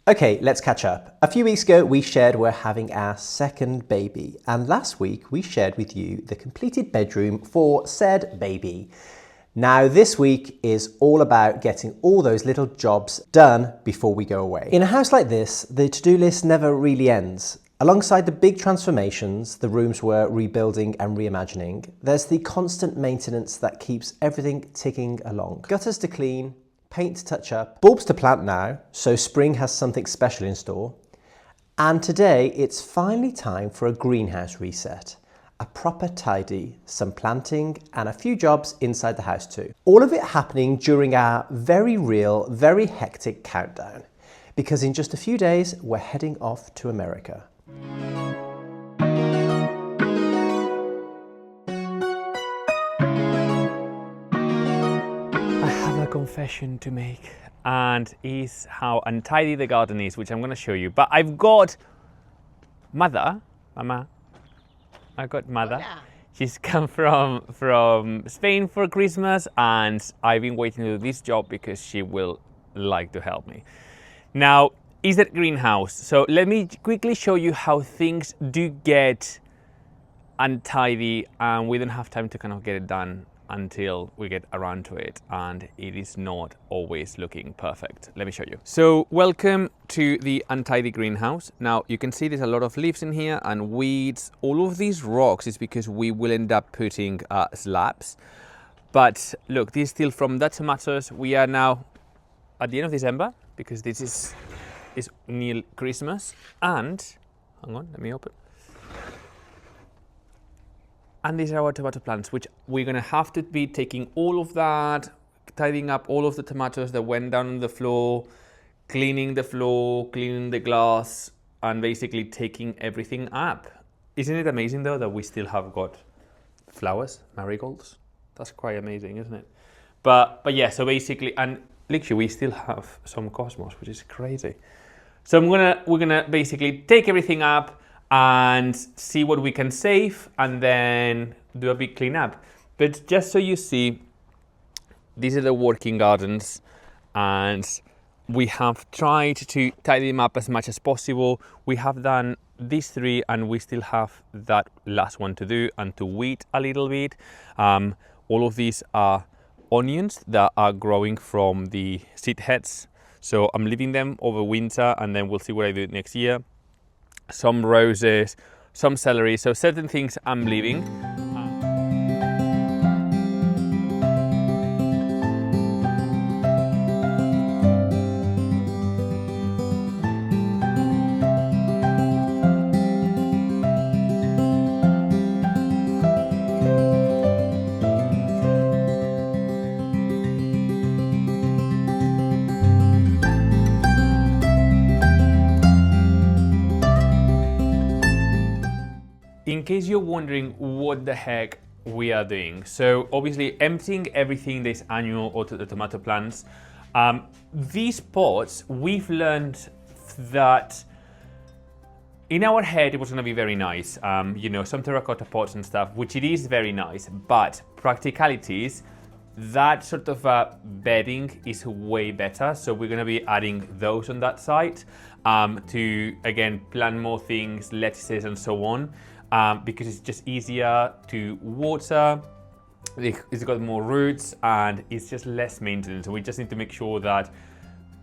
Okay, let's catch up. A few weeks ago, we shared we're having our second baby, and last week we shared with you the completed bedroom for said baby. Now, this week is all about getting all those little jobs done before we go away. In a house like this, the to-do list never really ends. Alongside the big transformations, the rooms we're rebuilding and reimagining, there's the constant maintenance that keeps everything ticking along. Gutters to clean, paint to touch up, bulbs to plant now, so spring has something special in store. And today, it's finally time for a greenhouse reset. A proper tidy, some planting, and a few jobs inside the house too. All of it happening during our very real, very hectic countdown. Because in just a few days, we're heading off to America. Confession to make, and is how untidy the garden is, which I'm going to show you. But I've got Mama. I've got Mother. Hola. She's come from Spain for Christmas, and I've been waiting to do this job because she will like to help me. Now, is that greenhouse? So let me quickly show you how things do get untidy, and we don't have time to kind of get it done until we get around to it, and it is not always looking perfect. Let me show you. So welcome to the untidy greenhouse. Now you can see there's a lot of leaves in here and weeds. All of these rocks is because we will end up putting slabs. But look, this is still from the tomatoes. We are now at the end of December because this is near Christmas. And hang on, let me open. And these are our tomato plants, which we're going to have to be taking all of that, tidying up all of the tomatoes that went down on the floor, cleaning the glass, and basically taking everything up. Isn't it amazing though that we still have got flowers, marigolds? That's quite amazing, isn't it? But yeah, so basically, and literally we still have some cosmos, which is crazy. So we're gonna basically take everything up and see what we can save, and then do a big cleanup. But just so you see, these are the working gardens, and we have tried to tidy them up as much as possible. We have done these three, and we still have that last one to do, and to weed a little bit. All of these are onions that are growing from the seed heads. So I'm leaving them over winter, and then we'll see what I do next year. Some roses, some celery, so certain things I'm leaving. In case you're wondering what the heck we are doing, so obviously emptying everything this annual or to the tomato plants. These pots, we've learned that in our head it was going to be very nice, you know, some terracotta pots and stuff, which it is very nice, but practicalities, that sort of bedding is way better. So we're going to be adding those on that side to, again, plant more things, lettuces and so on. Because it's just easier to water, it's got more roots, and it's just less maintenance. So we just need to make sure that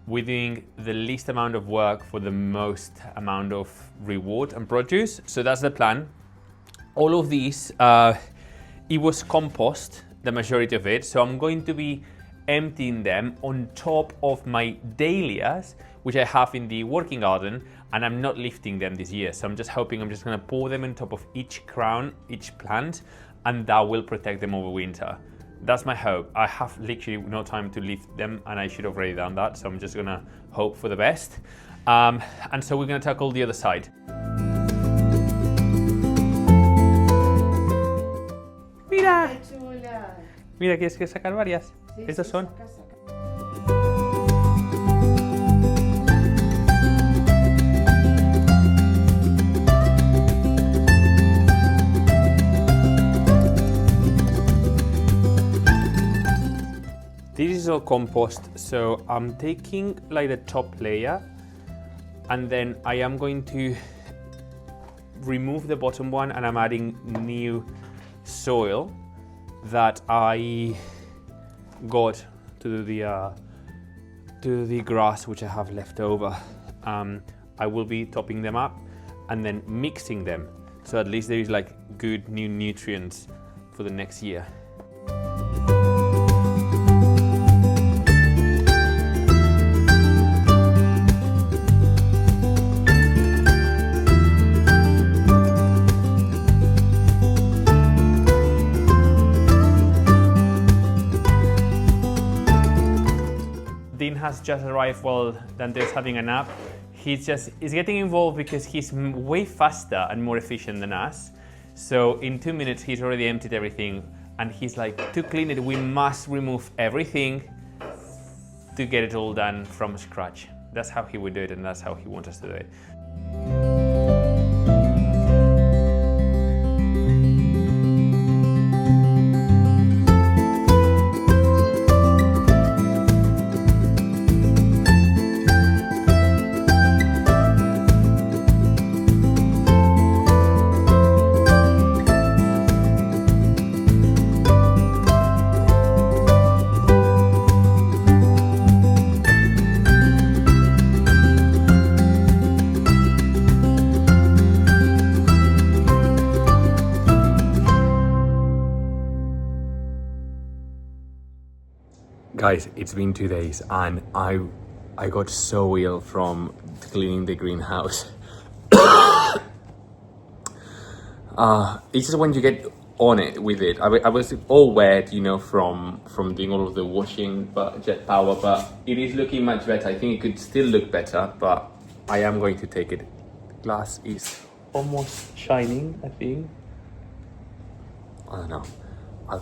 we're doing the least amount of work for the most amount of reward and produce. So that's the plan. All of these, it was compost, the majority of it. So I'm going to be emptying them on top of my dahlias, which I have in the working garden, and I'm not lifting them this year. So I'm just hoping I'm just gonna pour them on top of each crown, each plant, and that will protect them over winter. That's my hope. I have literally no time to lift them, and I should have already done that. So I'm just gonna hope for the best. And so we're gonna tackle the other side. Mira, Qué chula. mira, ¿quieres que sacar varias? Sí, Estas sí, son. saca, saca. This is all compost, so I'm taking like the top layer And then I am going to remove the bottom one, and I'm adding new soil that I got to the grass which I have left over. I will be topping them up and then mixing them, so at least there is like good new nutrients for the next year. Dean has just arrived while Dante's having a nap. He's getting involved because he's way faster and more efficient than us. So in 2 minutes, he's already emptied everything. And he's like, to clean it, we must remove everything to get it all done from scratch. That's how he would do it, and that's how he wants us to do it. Guys, it's been 2 days and I got so ill from cleaning the greenhouse. It's just when you get on it with it. I was all wet, you know, from doing all of the washing, but jet power, but it is looking much better. I think it could still look better, but I am going to take it. The glass is almost shining, I think. I don't know. I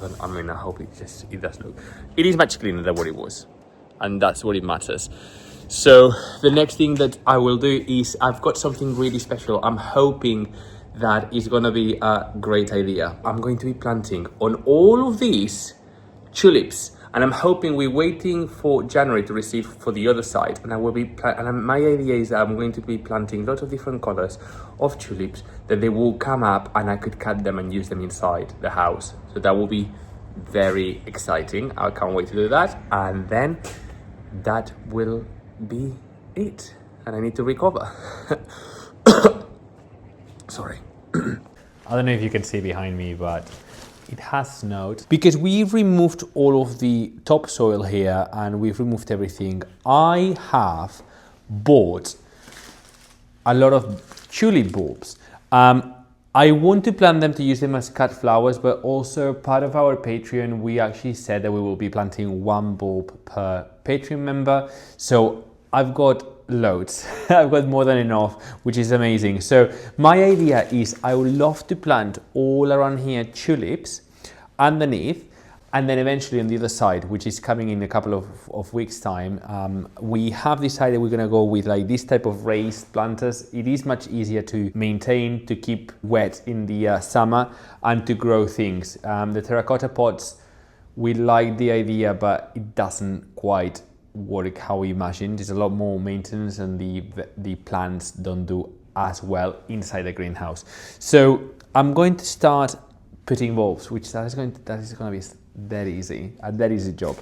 hope it does look. It is much cleaner than what it was, and that's what it matters. So the next thing that I will do is I've got something really special. I'm hoping that is gonna be a great idea. I'm going to be planting on all of these tulips, and I'm hoping we're waiting for January to receive for the other side. And I will be my idea is that I'm going to be planting lots of different colors of tulips that they will come up, and I could cut them and use them inside the house. So that will be very exciting. I can't wait to do that. And then that will be it. And I need to recover. Sorry. I don't know if you can see behind me, but it has snowed. Because we've removed all of the topsoil here and we've removed everything, I have bought a lot of tulip bulbs. I want to plant them to use them as cut flowers, but also part of our Patreon, we actually said that we will be planting 1 bulb per Patreon member. So I've got loads. I've got more than enough, which is amazing. So my idea is I would love to plant all around here tulips underneath, and then eventually on the other side, which is coming in a couple of weeks time, we have decided we're gonna go with like this type of raised planters. It is much easier to maintain, to keep wet in the summer, and to grow things. The terracotta pots, we like the idea, but it doesn't quite work how we imagined. There's a lot more maintenance, and the plants don't do as well inside the greenhouse. So I'm going to start putting bulbs, which that is going to be that easy job.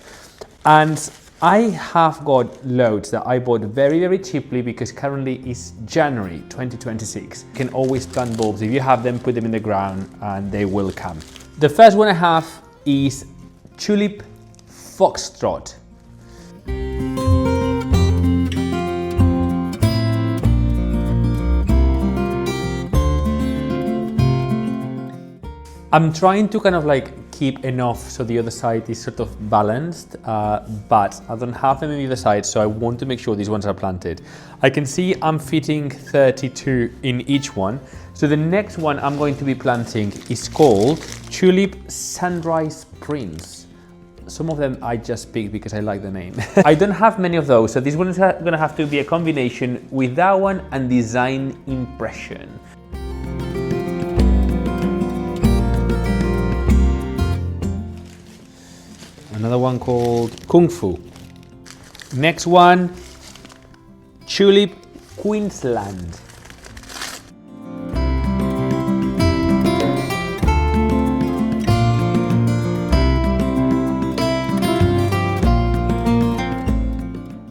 And I have got loads that I bought very, very cheaply, because currently it's January 2026. You can always plant bulbs. If you have them, put them in the ground and they will come. The first one I have is Tulip Foxtrot. I'm trying to kind of like keep enough so the other side is sort of balanced, but I don't have them on the other side, so I want to make sure these ones are planted. I can see I'm fitting 32 in each one. So the next one I'm going to be planting is called Tulip Sunrise Prince. Some of them I just picked because I like the name. I don't have many of those, so this one is gonna have to be a combination with that one and Design Impression. Another one called Kung Fu. Next one, Tulip Queensland.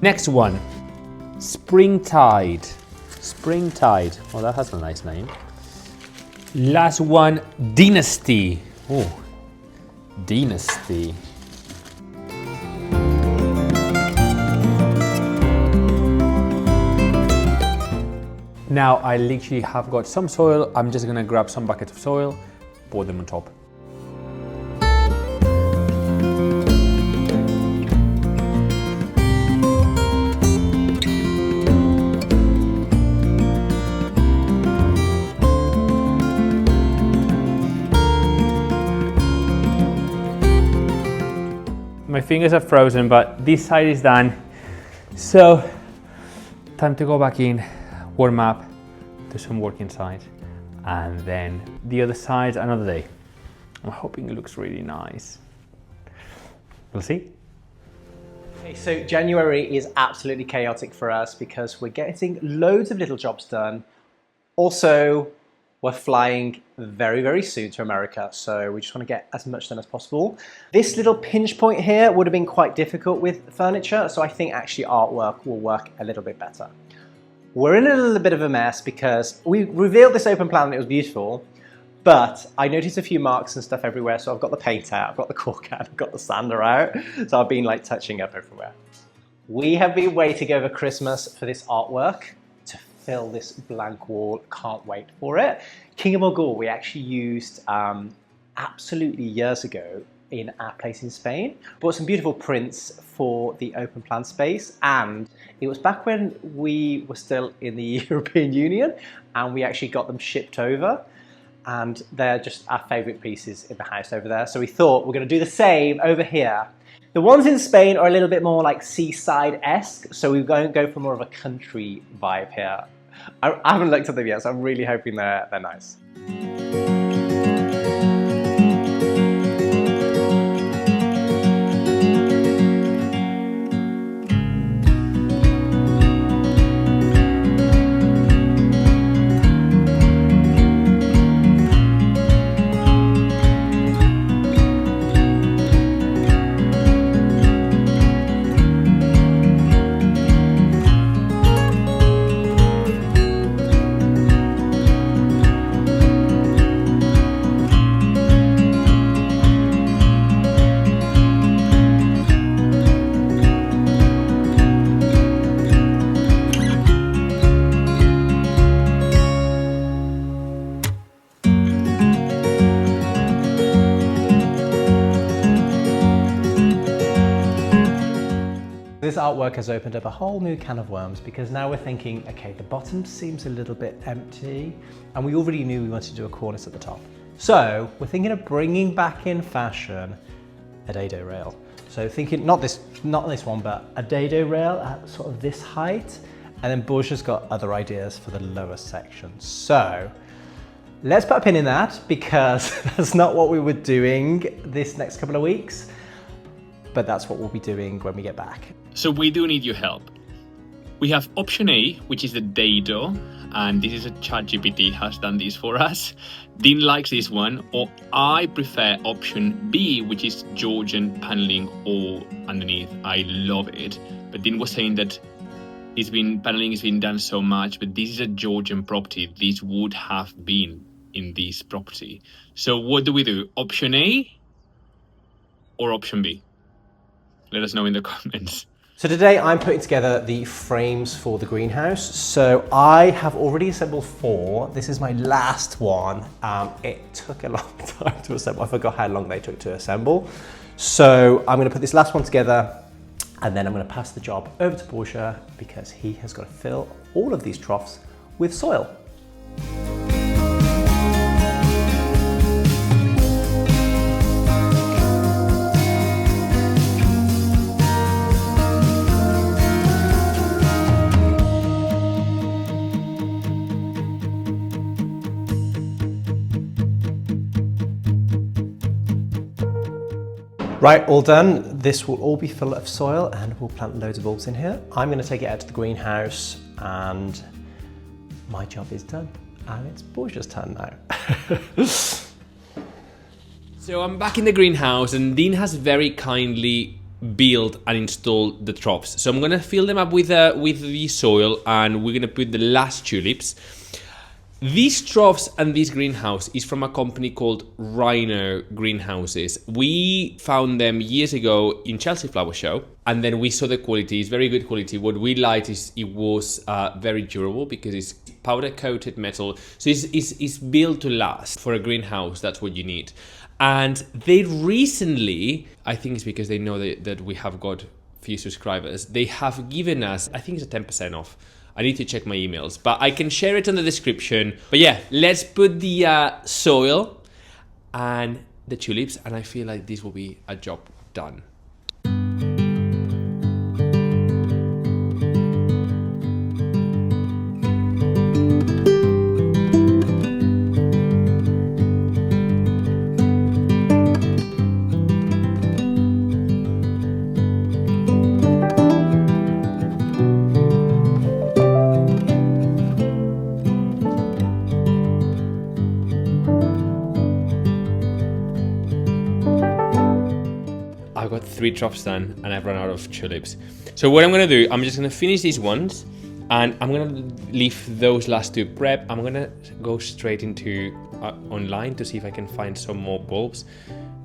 Next one, Springtide. Springtide. Oh, that has a nice name. Last one, Dynasty. Oh, Dynasty. Now I literally have got some soil. I'm just gonna grab some buckets of soil, pour them on top. My fingers are frozen, but this side is done. So, time to go back in, warm up, do some work inside, and then the other side another day. I'm hoping it looks really nice. We'll see. Okay, so January is absolutely chaotic for us because we're getting loads of little jobs done. Also, we're flying very, very soon to America, so we just want to get as much done as possible. This little pinch point here would have been quite difficult with furniture, so I think actually artwork will work a little bit better. We're in a little bit of a mess because we revealed this open plan and it was beautiful, but I noticed a few marks and stuff everywhere, so I've got the paint out, I've got the caulk out, I've got the sander out, so I've been like touching up everywhere. We have been waiting over Christmas for this artwork to fill this blank wall. Can't wait for it. King of Mogul we actually used absolutely years ago in our place in Spain. Bought some beautiful prints for the open plan space, and it was back when we were still in the European Union and we actually got them shipped over, and they're just our favorite pieces in the house over there. So we thought we're going to do the same over here. The ones in Spain are a little bit more like seaside-esque, so we're going to go for more of a country vibe here. I haven't looked at them yet, so I'm really hoping they're nice. This artwork has opened up a whole new can of worms because now we're thinking, okay, the bottom seems a little bit empty and we already knew we wanted to do a cornice at the top. So we're thinking of bringing back in fashion a dado rail. So thinking, not this one, but a dado rail at sort of this height. And then Borja's got other ideas for the lower section. So let's put a pin in that because that's not what we were doing this next couple of weeks, but that's what we'll be doing when we get back. So we do need your help. We have option A, which is the dado, and this is a ChatGPT has done this for us. Dean likes this one, or I prefer option B, which is Georgian paneling all underneath. I love it. But Dean was saying that paneling has been done so much, but this is a Georgian property. This would have been in this property. So what do we do? Option A or option B? Let us know in the comments. So today I'm putting together the frames for the greenhouse. So I have already assembled 4. This is my last one. It took a long time to assemble. I forgot how long they took to assemble. So I'm gonna put this last one together and then I'm gonna pass the job over to Borja because he has got to fill all of these troughs with soil. Right, all done. This will all be full of soil and we'll plant loads of bulbs in here. I'm going to take it out to the greenhouse and my job is done. And it's Borgia's turn now. So I'm back in the greenhouse, and Dean has very kindly built and installed the troughs. So I'm gonna fill them up with the soil, and we're gonna put the last tulips. These troughs and this greenhouse is from a company called Rhino Greenhouses. We found them years ago in Chelsea Flower Show, and then we saw the quality. It's very good quality. What we liked is it was very durable because it's powder coated metal. So it's built to last. For a greenhouse, that's what you need. And they recently, I think it's because they know that we have got few subscribers, they have given us, I think it's a 10% off. I need to check my emails, but I can share it in the description. But yeah, let's put the soil and the tulips, and I feel like this will be a job done. I've got 3 troughs done and I've run out of tulips. So what I'm gonna do, I'm just gonna finish these ones and I'm gonna leave those last 2 prep. I'm gonna go straight into online to see if I can find some more bulbs.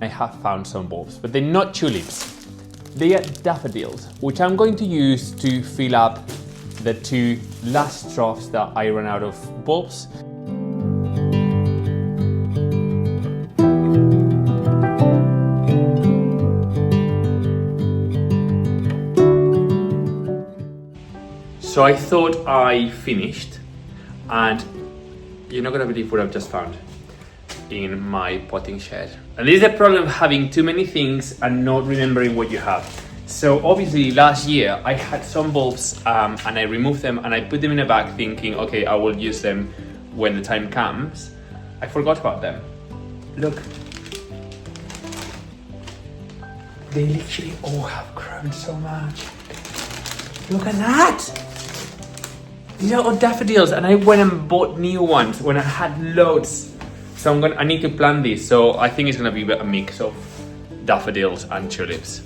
I have found some bulbs, but they're not tulips. They are daffodils, which I'm going to use to fill up the 2 last troughs that I ran out of bulbs. So I thought I finished, and you're not gonna believe what I've just found in my potting shed. And this is the problem of having too many things and not remembering what you have. So obviously last year I had some bulbs and I removed them and I put them in a bag thinking, okay, I will use them when the time comes. I forgot about them. Look. They literally all have grown so much. Look at that! These are all daffodils, and I went and bought new ones when I had loads. So I need to plant these. So I think it's gonna be a mix of daffodils and tulips.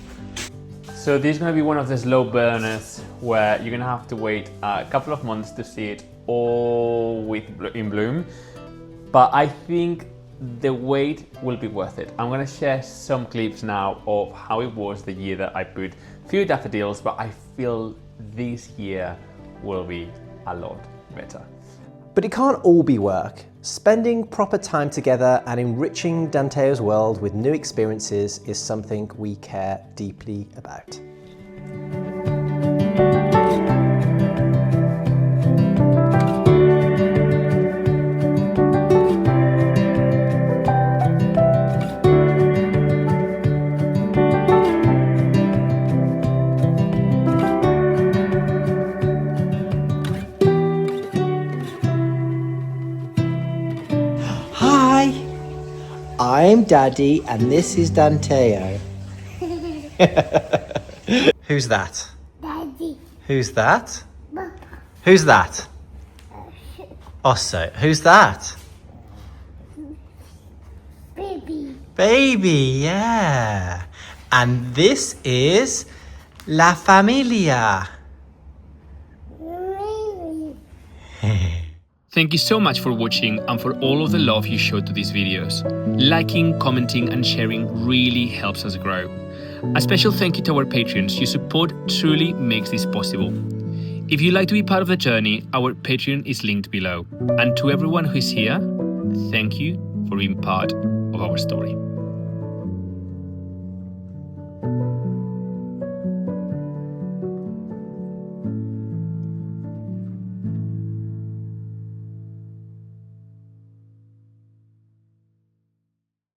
So this is gonna be one of the slow burners where you're gonna have to wait a couple of months to see it all in bloom. But I think the wait will be worth it. I'm gonna share some clips now of how it was the year that I put few daffodils, but I feel this year will be a lot better. But it can't all be work. Spending proper time together and enriching Danteo's world with new experiences is something we care deeply about. Hi, I'm Daddy and this is Danteo. Who's that? Daddy. Who's that? Who's that? Osso. Who's that? Baby. Baby, yeah. And this is La Familia. Baby. Thank you so much for watching and for all of the love you showed to these videos. Liking, commenting and sharing really helps us grow. A special thank you to our Patreons. Your support truly makes this possible. If you'd like to be part of the journey, our Patreon is linked below. And to everyone who is here, thank you for being part of our story.